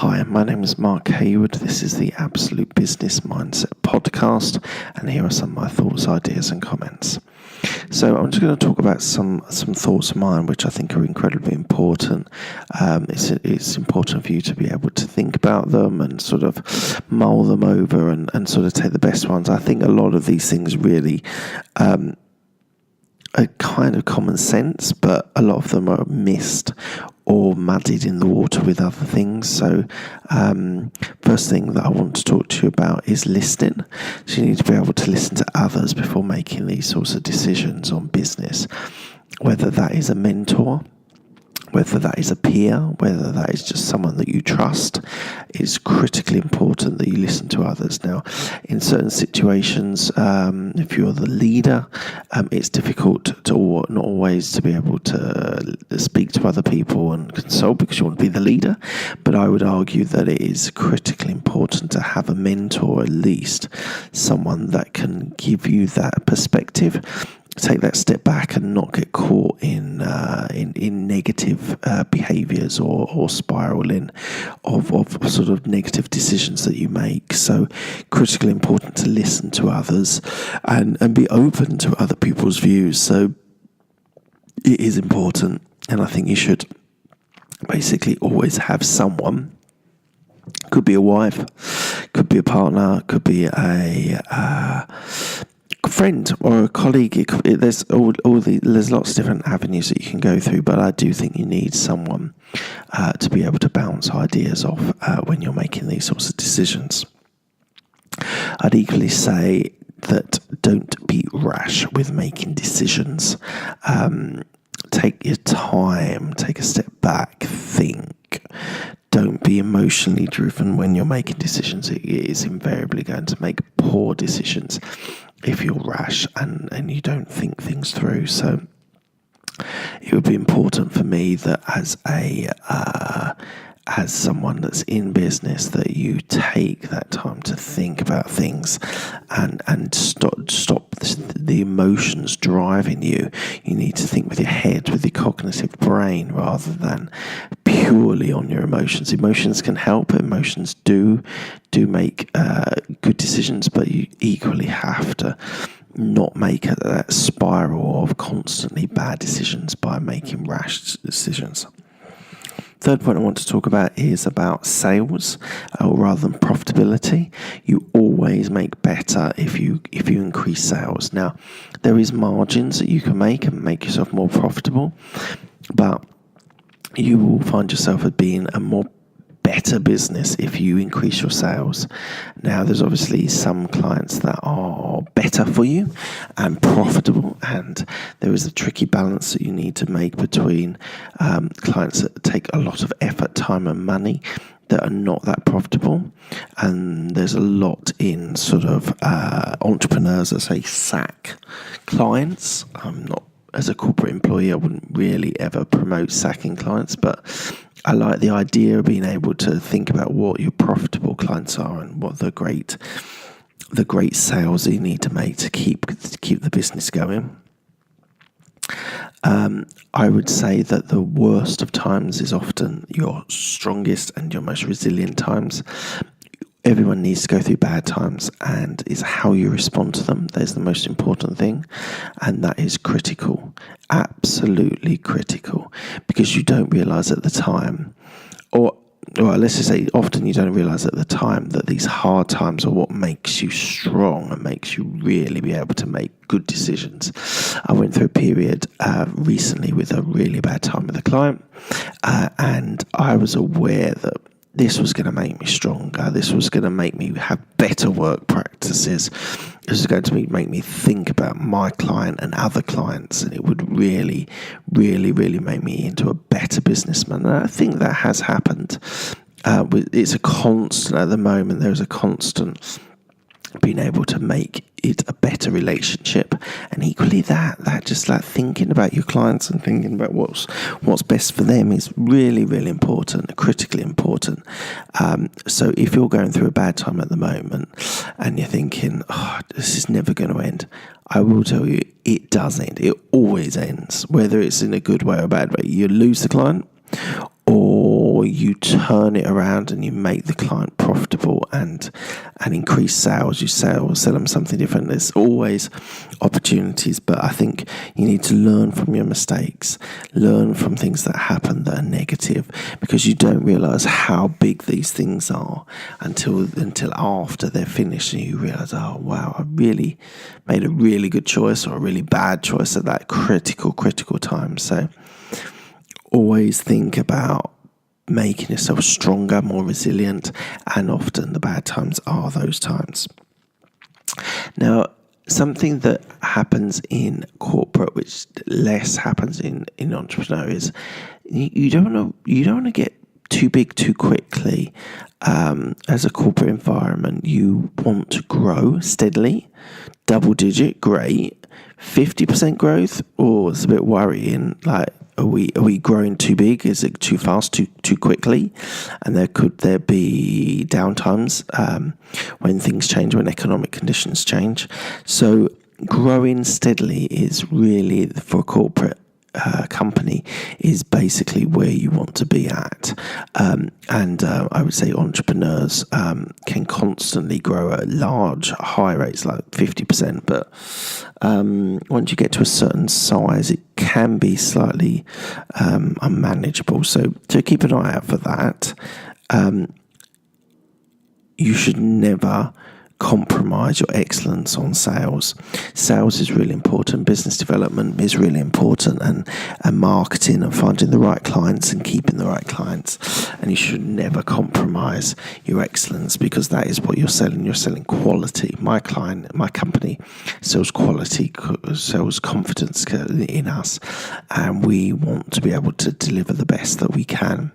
Hi, my name is Mark Hayward. This is the Absolute Business Mindset podcast, and here are some of my thoughts, ideas, and comments. So I'm just going to talk about some thoughts of mine, which I think are incredibly important. It's important for you to be able to think about them and sort of mull them over and sort of take the best ones. I think a lot of these things really are kind of common sense, but a lot of them are missed or muddied in the water with other things. So first thing that I want to talk to you about is listening. So you need to be able to listen to others before making these sorts of decisions on business, whether that is a mentor, whether that is a peer, whether that is just someone that you trust. It's critically important that you listen to others. Now, in certain situations, if you're the leader, it's difficult to not always to be able to speak to other people and consult because you want to be the leader. But I would argue that it is critically important to have a mentor, at least someone that can give you that perspective. Take that step back and not get caught in negative behaviours or spiralling of sort of negative decisions that you make. So critically important to listen to others and be open to other people's views. So it is important, and I think you should basically always have someone. Could be a wife, could be a partner, could be a friend or a colleague. There's there's lots of different avenues that you can go through, but I do think you need someone to be able to bounce ideas off when you're making these sorts of decisions. I'd equally say that don't be rash with making decisions. Take your time, take a step back, think. Don't be emotionally driven when you're making decisions. It is invariably going to make poor decisions if you're rash and you don't think things through. So it would be important for me that as someone that's in business, that you take that time to think about things and stop the emotions driving you. You need to think with your head, with your cognitive brain, rather than purely on your emotions. Emotions can help. Emotions do make good decisions, but you equally have to not make that spiral of constantly bad decisions by making rash decisions. Third point I want to talk about is about sales, or rather than profitability. You always make better if you increase sales. Now, there is margins that you can make and make yourself more profitable, but you will find yourself as being a more better business if you increase your sales. Now, there's obviously some clients that are better for you and profitable, and there is a tricky balance that you need to make between clients that take a lot of effort, time and money that are not that profitable. And there's a lot in sort of entrepreneurs that say sack clients. I'm not, as a corporate employee, I wouldn't really ever promote sacking clients, but I like the idea of being able to think about what your profitable clients are and what the great sales that you need to make to keep the business going. I would say that the worst of times is often your strongest and your most resilient times. Everyone needs to go through bad times, and it's how you respond to them that is the most important thing, and that is critical, absolutely critical, because you don't realise at the time, or let's just say often you don't realise at the time that these hard times are what makes you strong and makes you really be able to make good decisions. I went through a period recently with a really bad time with a client, and I was aware that this was going to make me stronger. This was going to make me have better work practices. This was going to make me think about my client and other clients, and it would really, really, really make me into a better businessman. And I think that has happened. It's a constant at the moment. There's a constant being able to make it a better relationship, and equally that just like thinking about your clients and thinking about what's best for them is really, really important, critically important. So if you're going through a bad time at the moment and you're thinking, this is never going to end, I will tell you it does end. It always ends, whether it's in a good way or a bad way. You lose the client, or more you turn it around and you make the client profitable and increase sales, you sell them something different. There's always opportunities, but I think you need to learn from your mistakes, learn from things that happen that are negative, because you don't realise how big these things are until after they're finished, and you realise, oh wow, I really made a really good choice or a really bad choice at that critical time. So always think about making yourself stronger, more resilient, and often the bad times are those times. Now, something that happens in corporate, which less happens in entrepreneur, is you don't want to get too big too quickly. As a corporate environment, you want to grow steadily, double digit, great. 50% growth, it's a bit worrying. Like, are we growing too big? Is it too fast, too quickly? And could there be downtimes when things change, when economic conditions change? So growing steadily is really, for a corporate company, is basically where you want to be at. And I would say entrepreneurs can constantly grow at high rates, like 50%. But once you get to a certain size, it can be slightly unmanageable. So keep an eye out for that. You should never compromise your excellence on sales. Sales is really important. Business development is really important, and marketing and finding the right clients and keeping the right clients. And you should never compromise your excellence, because that is what you're selling. You're selling quality. My company sells quality, sells confidence in us, and we want to be able to deliver the best that we can.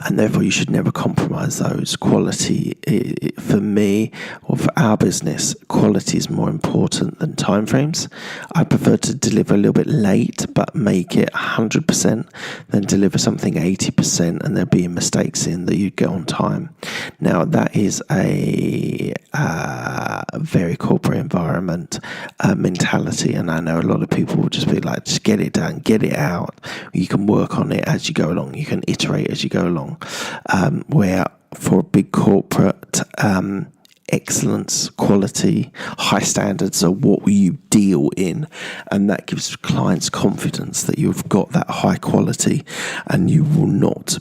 And therefore you should never compromise those. Quality, for me, or for our business, quality is more important than timeframes. I prefer to deliver a little bit late but make it 100% than deliver something 80% and there being mistakes in that you get on time. Now, that is a very corporate environment mentality, and I know a lot of people will just be like, just get it done, get it out. You can work on it as you go along, you can iterate as you go along. Where for a big corporate, excellence, quality, high standards are what you deal in, and that gives clients confidence that you've got that high quality and you will not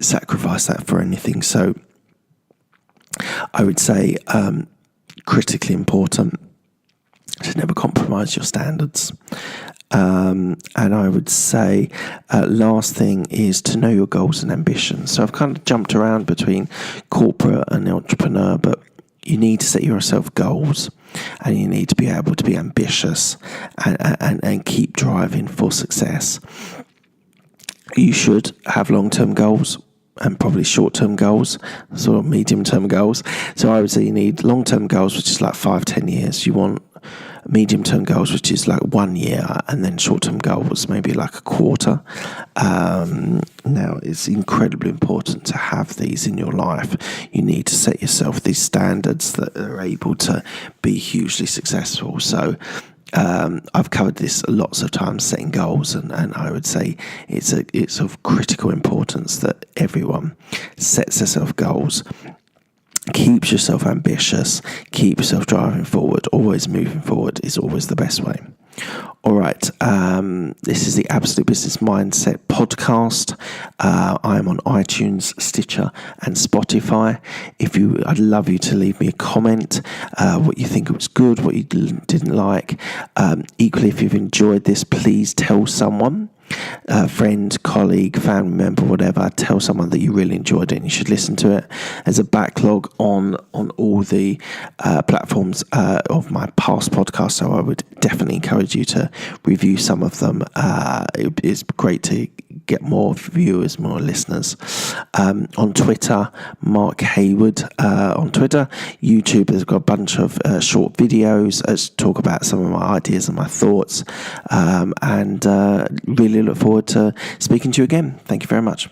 sacrifice that for anything. So I would say critically important to never compromise your standards. And I would say last thing is to know your goals and ambitions. So I've kind of jumped around between corporate and entrepreneur, but you need to set yourself goals, and you need to be able to be ambitious and keep driving for success. You should have long-term goals and probably short-term goals, sort of medium-term goals. So I would say you need long-term goals, which is like 5-10 years. You want medium-term goals, which is like 1 year, and then short-term goals, maybe like a quarter. Now, it's incredibly important to have these in your life. You need to set yourself these standards that are able to be hugely successful. So I've covered this lots of times, setting goals, and I would say it's of critical importance that everyone sets themselves goals, keeps yourself ambitious, keep yourself driving forward. Always moving forward is always the best way. All right, this is the Absolute Business Mindset podcast. I am on iTunes, Stitcher, and Spotify. I'd love you to leave me a comment, what you think was good, what you didn't like. Equally, if you've enjoyed this, please tell someone. Friend, colleague, family member, whatever. Tell someone that you really enjoyed it and you should listen to it. There's a backlog on all the platforms of my past podcasts, so I would definitely encourage you to review some of them. It's great to get more viewers, more listeners. On Twitter, Mark Hayward on Twitter. YouTube has got a bunch of short videos that talk about some of my ideas and my thoughts, and really look forward to speaking to you again. Thank you very much.